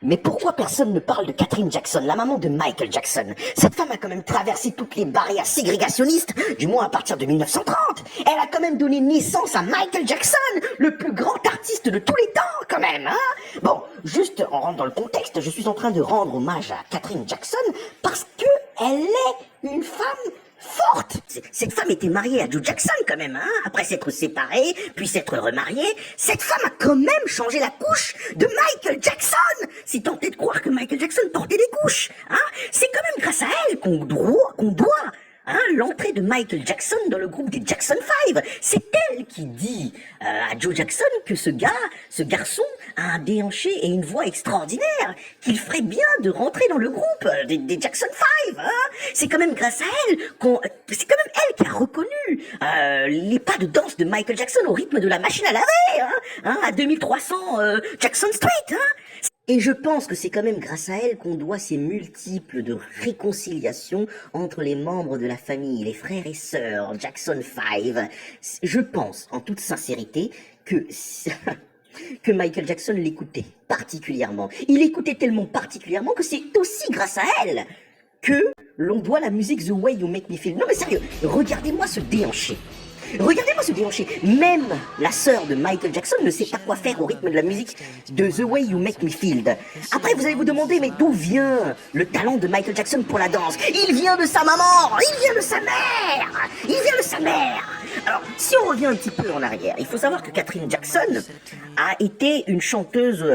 Mais pourquoi personne ne parle de Catherine Jackson, la maman de Michael Jackson? Cette femme a quand même traversé toutes les barrières ségrégationnistes, du moins à partir de 1930. Elle a quand même donné naissance à Michael Jackson, le plus grand artiste de tous les temps, quand même, hein? Bon, juste, on rentre dans le contexte, je suis en train de rendre hommage à Catherine Jackson parce que elle est une femme forte. Cette femme était mariée à Joe Jackson quand même, hein. Après s'être séparée, puis s'être remariée, cette femme a quand même changé la couche de Michael Jackson. Si tenté de croire que Michael Jackson portait des couches, hein. C'est quand même grâce à elle qu'on doit l'entrée de Michael Jackson dans le groupe des Jackson 5. C'est elle qui dit à Joe Jackson que ce garçon a un déhanché et une voix extraordinaire, qu'il ferait bien de rentrer dans le groupe des Jackson 5. Hein. C'est quand même grâce à elle c'est quand même elle qui a reconnu les pas de danse de Michael Jackson au rythme de la machine à laver, à 2300 Jackson Street. Hein. Et je pense que c'est quand même grâce à elle qu'on doit ces multiples de réconciliations entre les membres de la famille, les frères et sœurs Jackson 5. Je pense, en toute sincérité, que que Michael Jackson l'écoutait particulièrement. Il écoutait tellement particulièrement que c'est aussi grâce à elle que l'on doit la musique The Way You Make Me Feel. Non mais sérieux, regardez-moi ce déhanché. Regardez-moi ce déhanché. Même la sœur de Michael Jackson ne sait pas quoi faire au rythme de la musique de The Way You Make Me Feel. Après, vous allez vous demander, mais d'où vient le talent de Michael Jackson pour la danse? Il vient de sa maman, il vient de sa mère, il vient de sa mère. Alors, si on revient un petit peu en arrière, il faut savoir que Catherine Jackson a été une chanteuse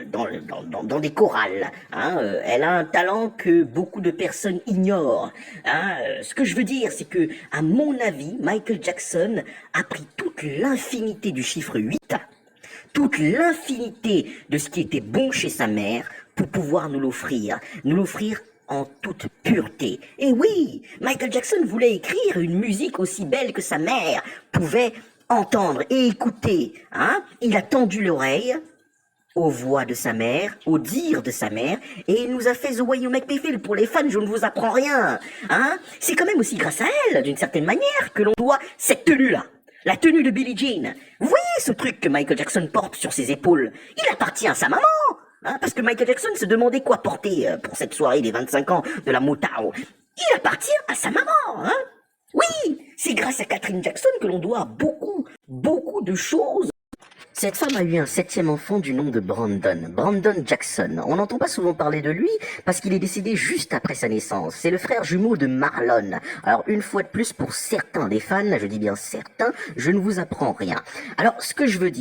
dans des chorales. Elle a un talent que beaucoup de personnes ignorent. Ce que je veux dire, c'est que, à mon avis, Michael Jackson a pris toute l'infinité du chiffre 8, toute l'infinité de ce qui était bon chez sa mère pour pouvoir nous l'offrir en toute pureté. Et oui, Michael Jackson voulait écrire une musique aussi belle que sa mère pouvait entendre et écouter. Il a tendu l'oreille aux voix de sa mère, aux dires de sa mère, et il nous a fait The Way You Make Me Feel. Pour les fans, je ne vous apprends rien. C'est quand même aussi grâce à elle, d'une certaine manière, que l'on doit cette tenue-là. La tenue de Billie Jean. Vous voyez ce truc que Michael Jackson porte sur ses épaules? Il appartient à sa maman. Parce que Michael Jackson se demandait quoi porter pour cette soirée des 25 ans de la Motown. Il appartient à sa maman. Oui, c'est grâce à Catherine Jackson que l'on doit beaucoup de choses. Cette femme a eu un 7e enfant du nom de Brandon Jackson. On n'entend pas souvent parler de lui parce qu'il est décédé juste après sa naissance. C'est le frère jumeau de Marlon. Alors une fois de plus, pour certains des fans, je dis bien certains, je ne vous apprends rien. Alors ce que je veux dire,